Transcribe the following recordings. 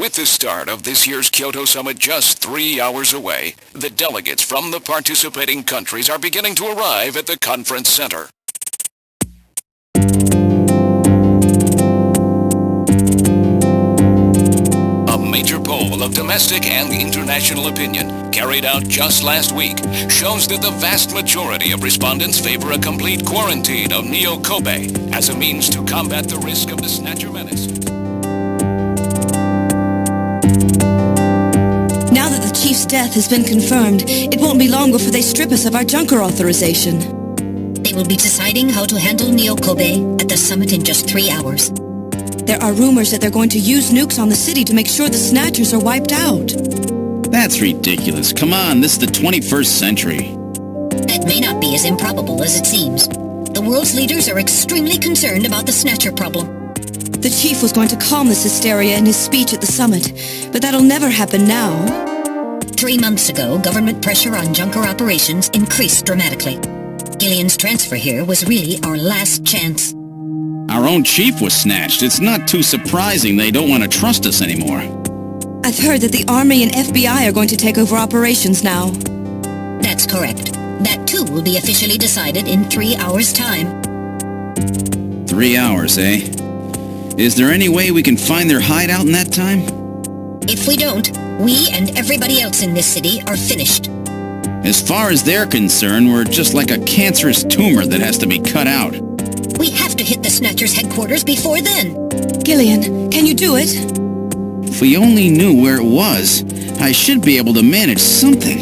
With the start of this year's Kyoto Summit just 3 hours away, the delegates from the participating countries are beginning to arrive at the conference center. A major poll of domestic and international opinion, carried out just last week, shows that the vast majority of respondents favor a complete quarantine of Neo Kobe as a means to combat the risk of the Snatcher menace. Now that the Chief's death has been confirmed, it won't be long before they strip us of our Junker authorization. They will be deciding how to handle Neo Kobe at the summit in just 3 hours. There are rumors that they're going to use nukes on the city to make sure the Snatchers are wiped out. That's ridiculous. Come on, this is the 21st century. That may not be as improbable as it seems. The world's leaders are extremely concerned about the Snatcher problem. The Chief was going to calm this hysteria in his speech at the summit, but that'll never happen now. 3 months ago, government pressure on Junker operations increased dramatically. Gillian's transfer here was really our last chance. Our own chief was snatched. It's not too surprising they don't want to trust us anymore. I've heard that the Army and FBI are going to take over operations now. That's correct. That too will be officially decided in 3 hours' time. 3 hours, eh? Is there any way we can find their hideout in that time? If we don't, we and everybody else in this city are finished. As far as they're concerned, we're just like a cancerous tumor that has to be cut out. We have to hit the Snatcher's headquarters before then. Gillian, can you do it? If we only knew where it was, I should be able to manage something.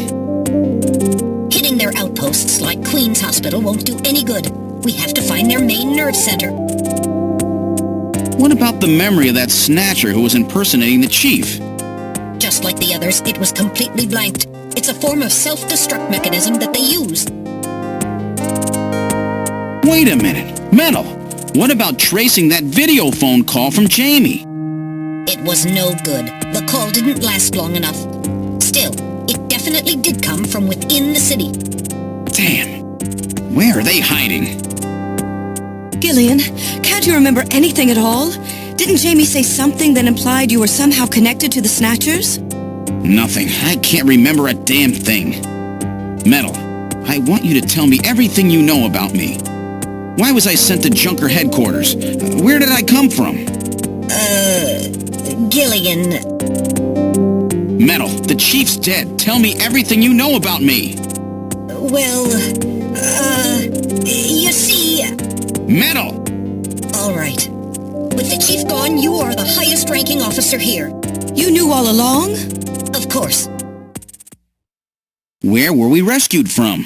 Hitting their outposts like Queen's Hospital won't do any good. We have to find their main nerve center. What about the memory of that Snatcher who was impersonating the chief? Just like the others, it was completely blanked. It's a form of self-destruct mechanism that they use. Wait a minute. Metal, what about tracing that video phone call from Jamie? It was no good. The call didn't last long enough. Still, it definitely did come from within the city. Damn. Where are they hiding? Gillian, can't you remember anything at all? Didn't Jamie say something that implied you were somehow connected to the Snatchers? Nothing. I can't remember a damn thing. Metal, I want you to tell me everything you know about me. Why was I sent to Junker headquarters? Where did I come from? Gillian. Metal, the chief's dead. Tell me everything you know about me. Well, you see... Metal! All right. With the chief gone, you are the highest-ranking officer here. You knew all along? Of course. Where were we rescued from?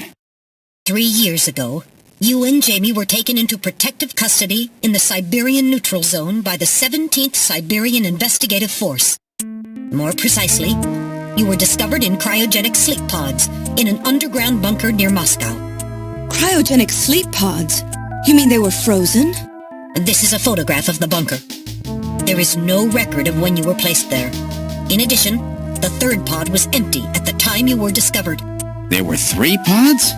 3 years ago, you and Jamie were taken into protective custody in the Siberian Neutral Zone by the 17th Siberian Investigative Force. More precisely, you were discovered in cryogenic sleep pods in an underground bunker near Moscow. Cryogenic sleep pods? You mean they were frozen? This is a photograph of the bunker. There is no record of when you were placed there. In addition, the third pod was empty at the time you were discovered. There were 3 pods?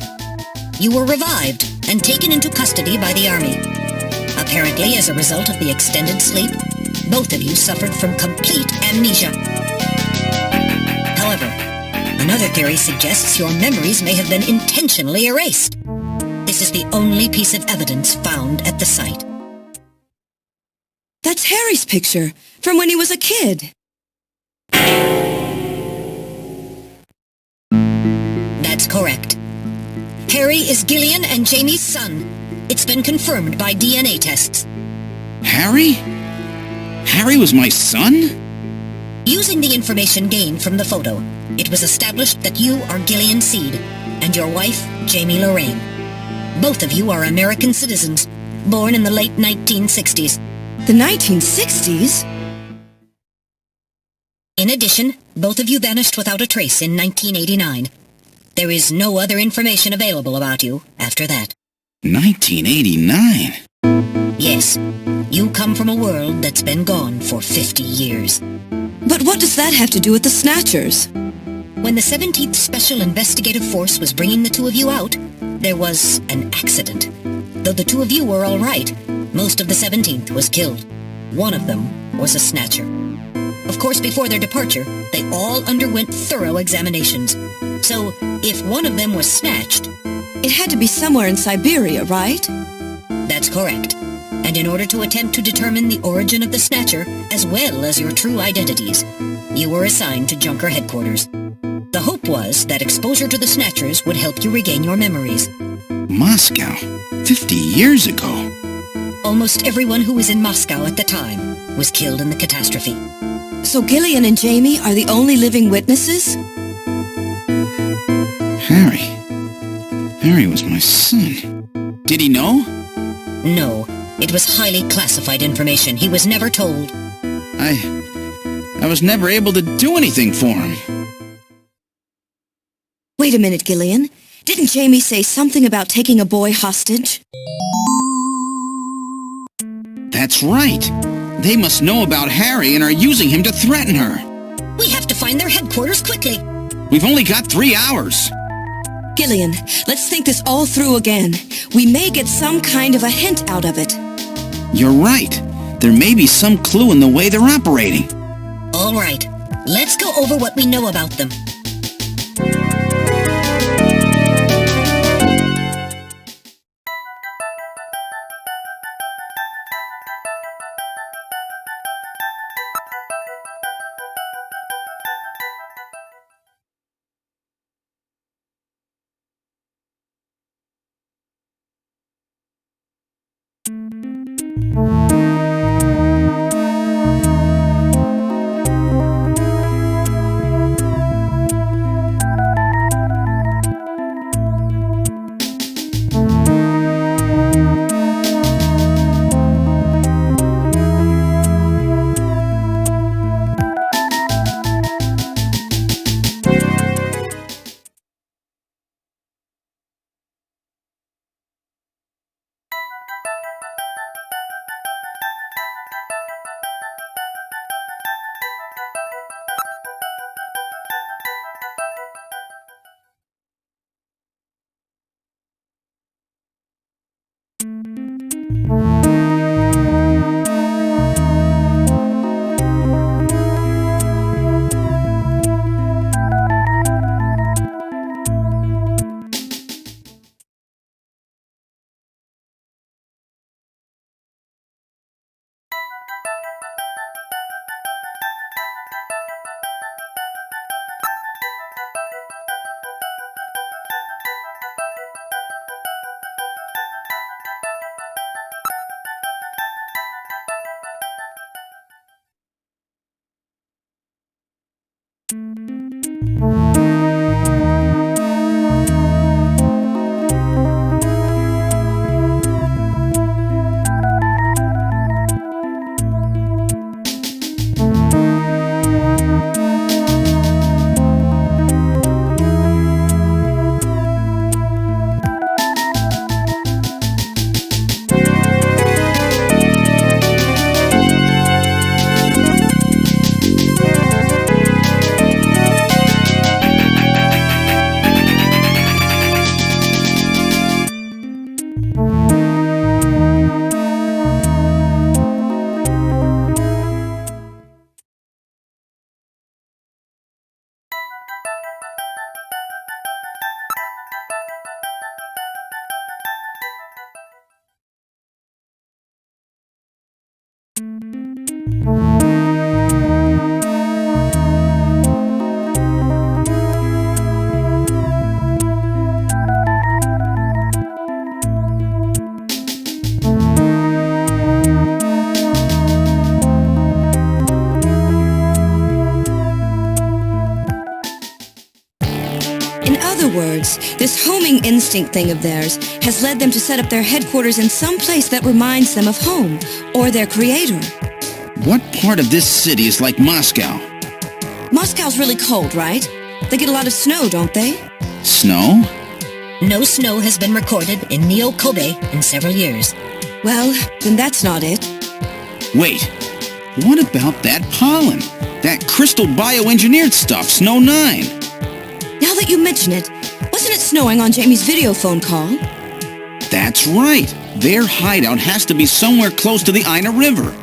You were revived and taken into custody by the Army. Apparently, as a result of the extended sleep, both of you suffered from complete amnesia. However, another theory suggests your memories may have been intentionally erased. This is the only piece of evidence found at the site. That's Harry's picture, from when he was a kid. That's correct. Harry is Gillian and Jamie's son. It's been confirmed by DNA tests. Harry? Harry was my son? Using the information gained from the photo, it was established that you are Gillian Seed and your wife, Jamie Lorraine. Both of you are American citizens, born in the late 1960s. The 1960s? In addition, both of you vanished without a trace in 1989. There is no other information available about you after that. 1989? Yes, you come from a world that's been gone for 50 years. But what does that have to do with the Snatchers? When the 17th Special Investigative Force was bringing the two of you out, there was an accident. Though the two of you were all right, most of the 17th was killed. One of them was a Snatcher. Of course, before their departure, they all underwent thorough examinations. So, if one of them was snatched... It had to be somewhere in Siberia, right? That's correct. And in order to attempt to determine the origin of the Snatcher, as well as your true identities, you were assigned to Junker headquarters. The hope was that exposure to the Snatchers would help you regain your memories. Moscow? 50 years ago? Almost everyone who was in Moscow at the time was killed in the catastrophe. So Gillian and Jamie are the only living witnesses? Harry was my son. Did he know? No. It was highly classified information. He was never told. I was never able to do anything for him. Wait a minute, Gillian. Didn't Jamie say something about taking a boy hostage? That's right. They must know about Harry and are using him to threaten her. We have to find their headquarters quickly. We've only got 3 hours. Gillian, let's think this all through again. We may get some kind of a hint out of it. You're right. There may be some clue in the way they're operating. All right. Let's go over what we know about them. This homing instinct thing of theirs has led them to set up their headquarters in some place that reminds them of home, or their creator. What part of this city is like Moscow? Moscow's really cold, right? They get a lot of snow, don't they? Snow? No snow has been recorded in Neo Kobe in several years. Well, then that's not it. Wait, what about that pollen? That crystal bioengineered stuff, Snow 9? Now that you mention it, wasn't it snowing on Jamie's video phone call? That's right. Their hideout has to be somewhere close to the Ina River.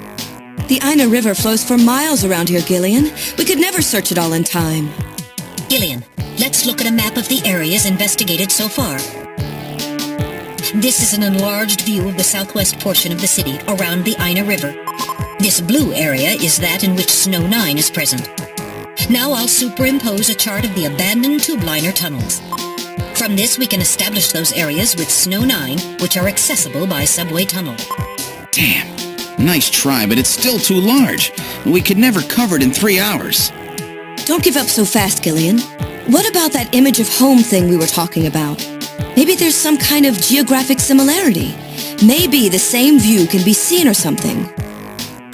The Ina River flows for miles around here, Gillian. We could never search it all in time. Gillian, let's look at a map of the areas investigated so far. This is an enlarged view of the southwest portion of the city around the Ina River. This blue area is that in which Snow 9 is present. Now I'll superimpose a chart of the abandoned tube liner tunnels. From this we can establish those areas with Snow 9, which are accessible by subway tunnel. Damn. Nice try, but it's still too large. We could never cover it in 3 hours. Don't give up so fast, Gillian. What about that image of home thing we were talking about? Maybe there's some kind of geographic similarity. Maybe the same view can be seen or something.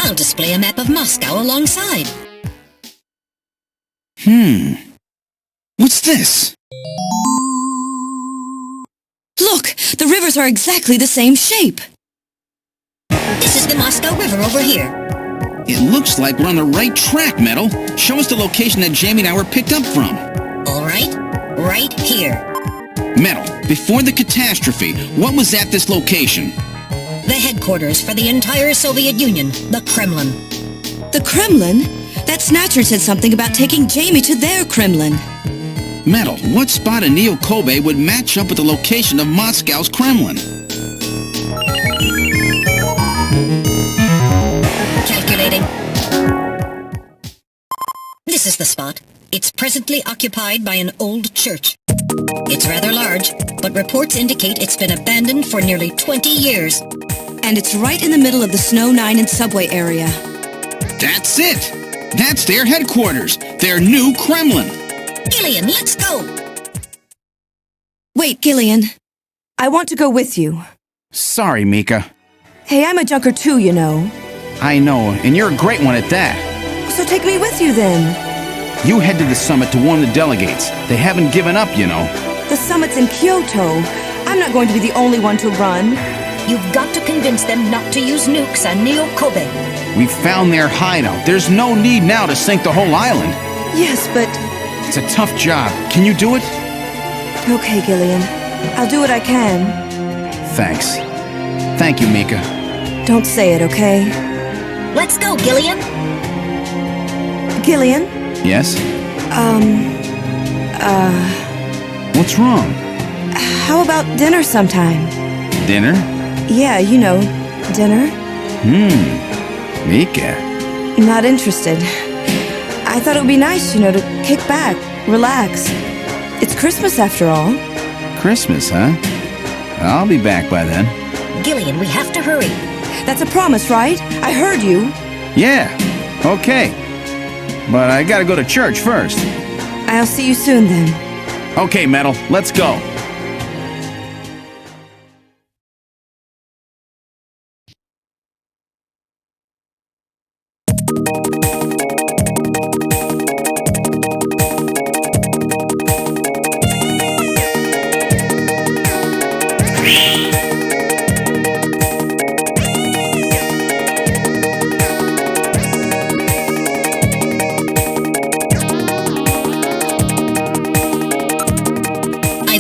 I'll display a map of Moscow alongside. What's this? Look! The rivers are exactly the same shape! This is the Moscow River over here. It looks like we're on the right track, Metal. Show us the location that Jamie and I were picked up from. All right, right here. Metal, before the catastrophe, what was at this location? The headquarters for the entire Soviet Union, the Kremlin. The Kremlin? That Snatcher said something about taking Jamie to their Kremlin. Metal, what spot in Hideo Kobe would match up with the location of Moscow's Kremlin? Calculating. This is the spot. It's presently occupied by an old church. It's rather large, but reports indicate it's been abandoned for nearly 20 years. And it's right in the middle of the Snow 9 and subway area. That's it! That's their headquarters, their new Kremlin. Gillian, let's go! Wait, Gillian. I want to go with you. Sorry, Mika. Hey, I'm a junker too, you know. I know, and you're a great one at that. So take me with you then. You head to the summit to warn the delegates. They haven't given up, you know. The summit's in Kyoto. I'm not going to be the only one to run. You've got to convince them not to use nukes on Neo Kobe. We found their hideout. There's no need now to sink the whole island. Yes, but... It's a tough job. Can you do it? Okay, Gillian. I'll do what I can. Thanks. Thank you, Mika. Don't say it, okay? Let's go, Gillian! Gillian? Yes? What's wrong? How about dinner sometime? Dinner? Yeah, you know, dinner. Mika. Not interested. I thought it would be nice, you know, to kick back, relax. It's Christmas after all. Christmas, huh? I'll be back by then. Gillian, we have to hurry. That's a promise, right? I heard you. Yeah, okay. But I gotta go to church first. I'll see you soon then. Okay, Metal, let's go.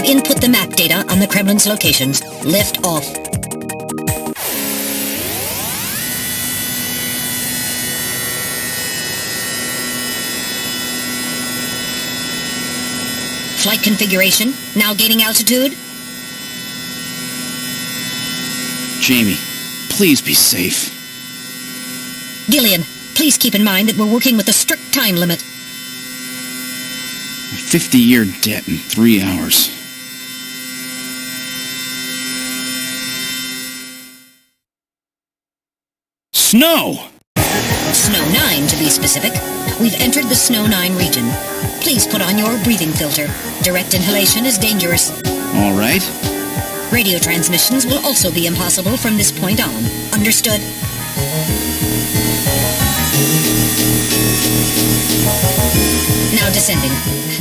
Input the map data on the Kremlin's locations. Lift off. Flight configuration. Now gaining altitude. Jamie, please be safe. Gillian, please keep in mind that we're working with a strict time limit. 50-year debt in 3 hours. Snow! Snow 9, to be specific. We've entered the Snow 9 region. Please put on your breathing filter. Direct inhalation is dangerous. All right. Radio transmissions will also be impossible from this point on. Understood? Now descending.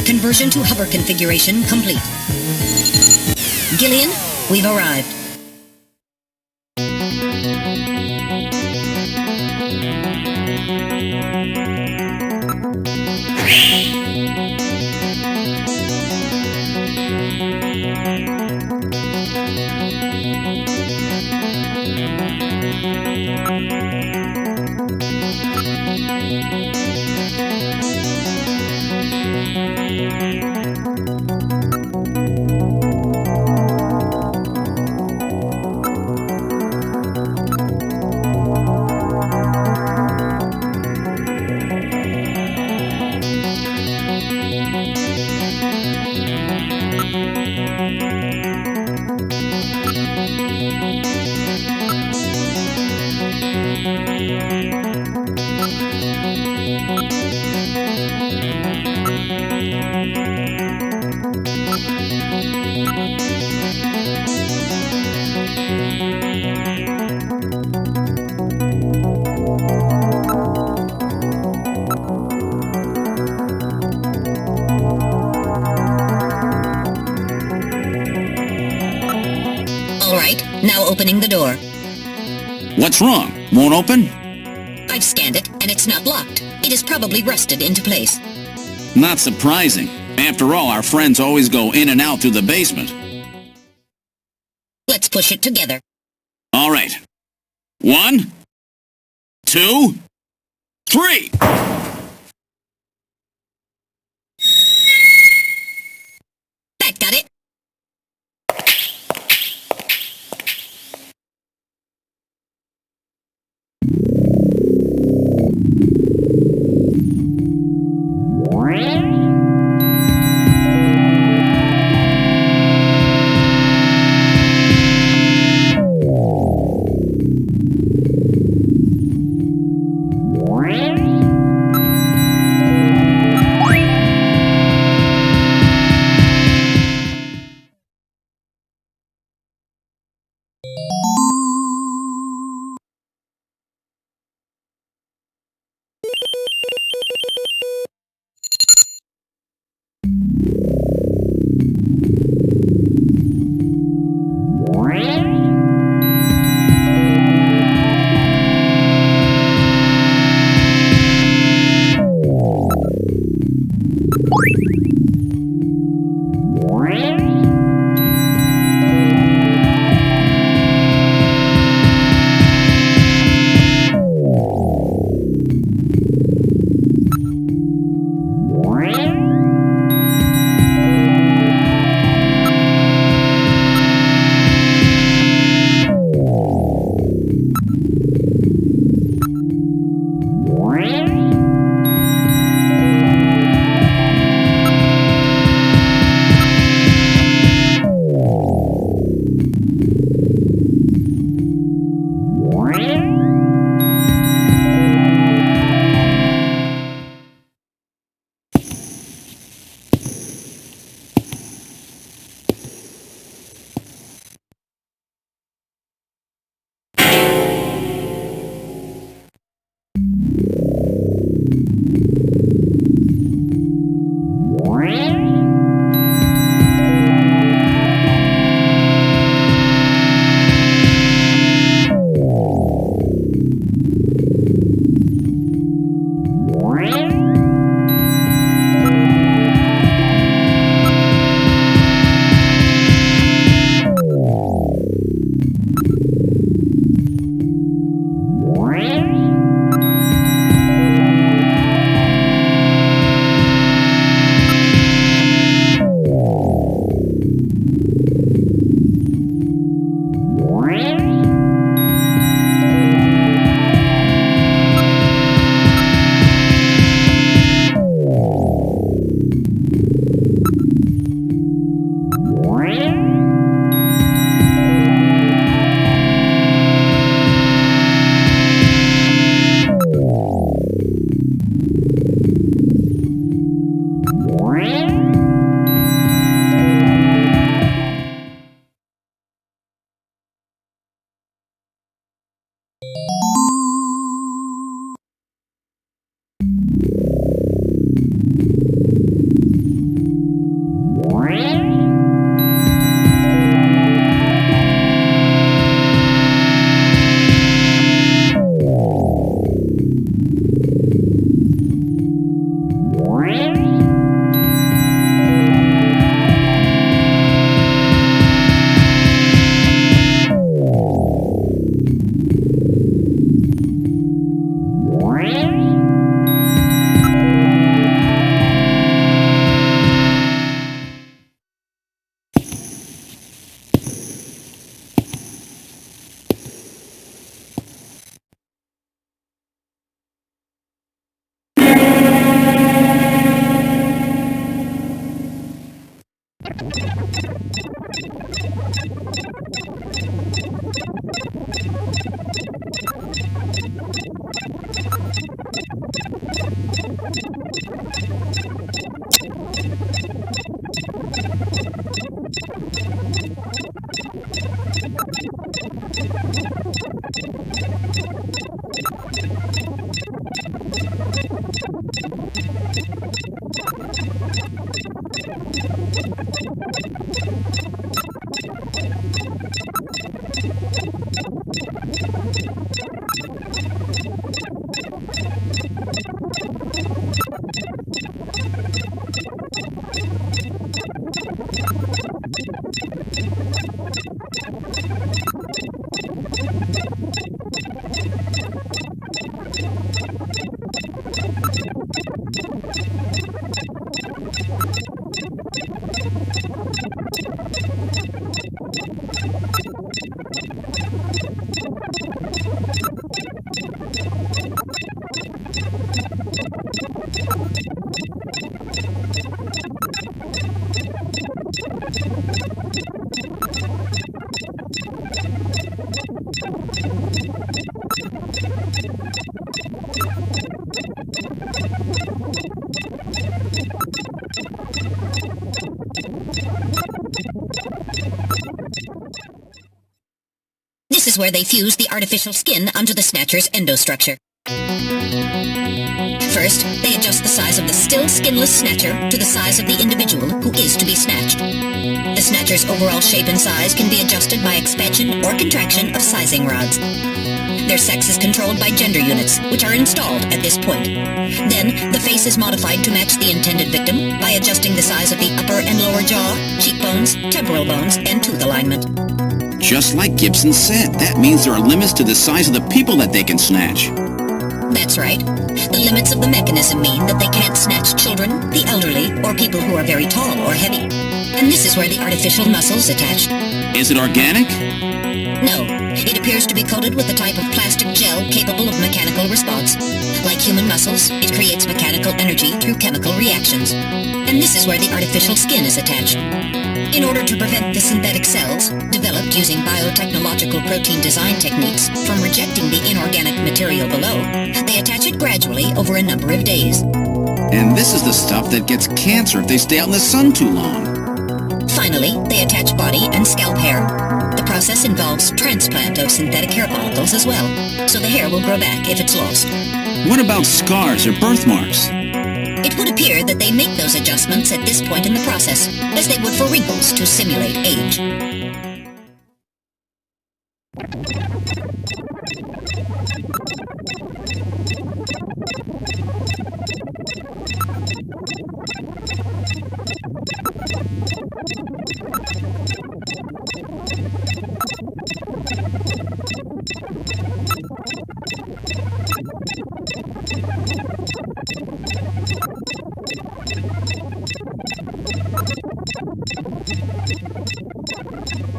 Conversion to hover configuration complete. Gillian, we've arrived. opening the door. What's wrong? Won't open? I've scanned it, and it's not locked. It is probably rusted into place. Not surprising. After all, our friends always go in and out through the basement. Let's push it together. All right. 1, 2, 3! That got it. This is where they fuse the artificial skin onto the Snatcher's endostructure. First, they adjust the size of the still skinless Snatcher to the size of the individual who is to be snatched. The Snatcher's overall shape and size can be adjusted by expansion or contraction of sizing rods. Their sex is controlled by gender units, which are installed at this point. Then, the face is modified to match the intended victim by adjusting the size of the upper and lower jaw, cheekbones, temporal bones, and tooth alignment. Just like Gibson said, that means there are limits to the size of the people that they can snatch. That's right. The limits of the mechanism mean that they can't snatch children, the elderly, or people who are very tall or heavy. And this is where the artificial muscle's attached. Is it organic? No. It appears to be coated with a type of plastic gel capable of mechanical response. Like human muscles, it creates mechanical energy through chemical reactions. And this is where the artificial skin is attached. In order to prevent the synthetic cells, developed using biotechnological protein design techniques, from rejecting the inorganic material below, they attach it gradually over a number of days. And this is the stuff that gets cancer if they stay out in the sun too long. Finally, they attach body and scalp hair. The process involves transplant of synthetic hair follicles as well, so the hair will grow back if it's lost. What about scars or birthmarks? It would appear that they make those adjustments at this point in the process, as they would for wrinkles to simulate age.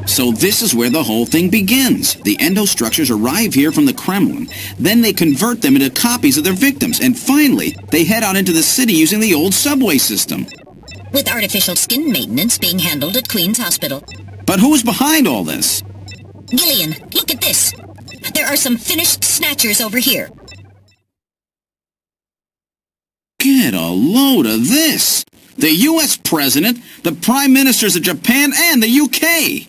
So this is where the whole thing begins. The endostructures arrive here from the Kremlin. Then they convert them into copies of their victims. And finally, they head out into the city using the old subway system. With artificial skin maintenance being handled at Queen's Hospital. But who's behind all this? Gillian, look at this. There are some finished snatchers over here. Get a load of this. The U.S. President, the Prime Ministers of Japan, and the U.K.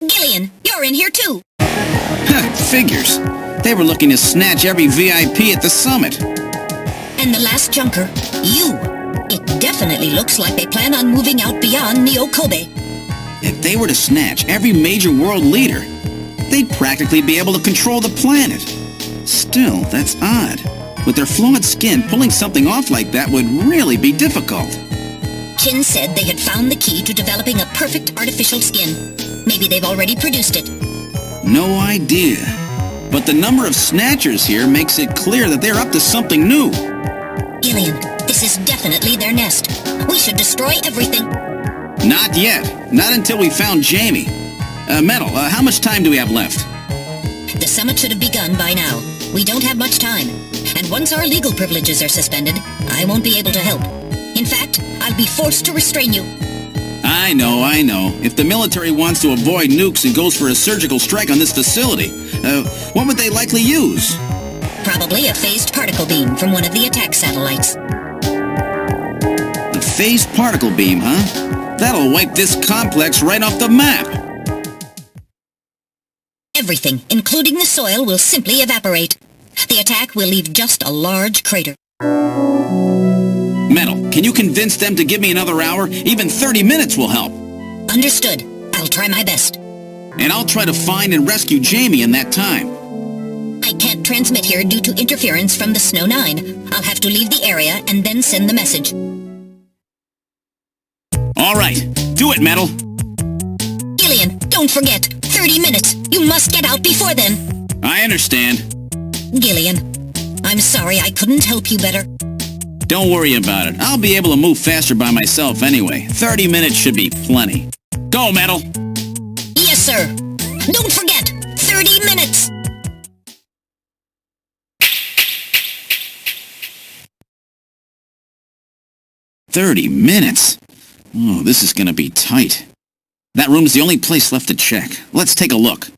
Gillian, you're in here too. Figures. They were looking to snatch every VIP at the summit. And the last junker, you. It definitely looks like they plan on moving out beyond Neo-Kobe. If they were to snatch every major world leader, they'd practically be able to control the planet. Still, that's odd. With their flawed skin, pulling something off like that would really be difficult. Chin said they had found the key to developing a perfect artificial skin. Maybe they've already produced it. No idea. But the number of snatchers here makes it clear that they're up to something new. Gillian, this is definitely their nest. We should destroy everything. Not yet. Not until we found Jamie. Metal, how much time do we have left? The summit should have begun by now. We don't have much time. And once our legal privileges are suspended, I won't be able to help. In fact, I'll be forced to restrain you. I know. If the military wants to avoid nukes and goes for a surgical strike on this facility, what would they likely use? Probably a phased particle beam from one of the attack satellites. A phased particle beam, huh? That'll wipe this complex right off the map. Everything, including the soil, will simply evaporate. The attack will leave just a large crater. Metal, can you convince them to give me another hour? Even 30 minutes will help. Understood. I'll try my best. And I'll try to find and rescue Jamie in that time. I can't cannot transmit here due to interference from the Snow 9. I'll have to leave the area and then send the message. All right, do it, Metal. Gillian, don't forget. 30 minutes. You must get out before then. I understand. Gillian, I'm sorry I couldn't help you better. Don't worry about it. I'll be able to move faster by myself anyway. 30 minutes should be plenty. Go, Metal! Yes, sir. Don't forget, 30 minutes! "30 minutes? Oh, this is gonna be tight. That room's the only place left to check. Let's take a look.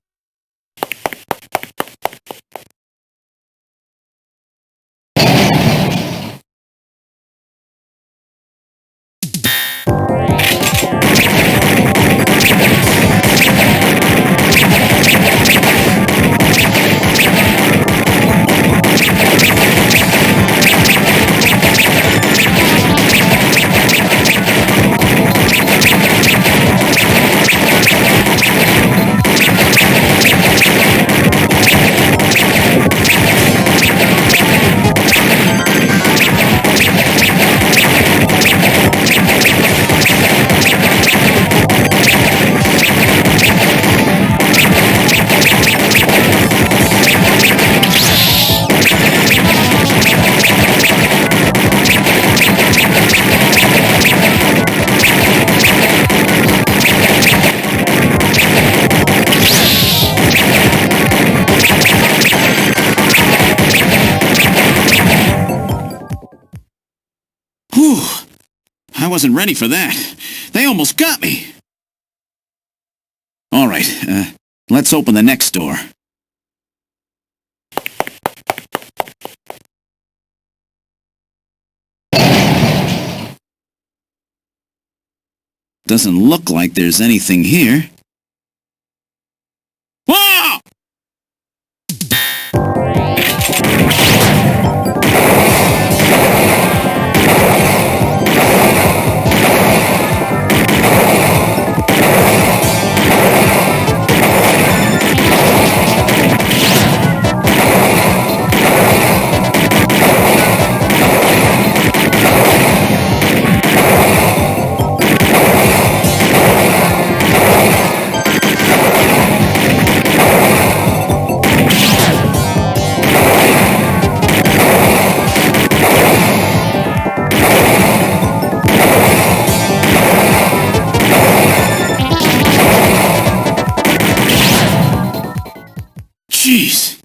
Whew! I wasn't ready for that. They almost got me. All right, let's open the next door. Doesn't look like there's anything here. Whoa! Jeez,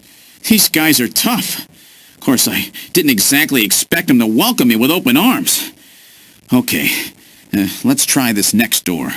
these guys are tough. Of course, I didn't exactly expect them to welcome me with open arms. Okay, let's try this next door.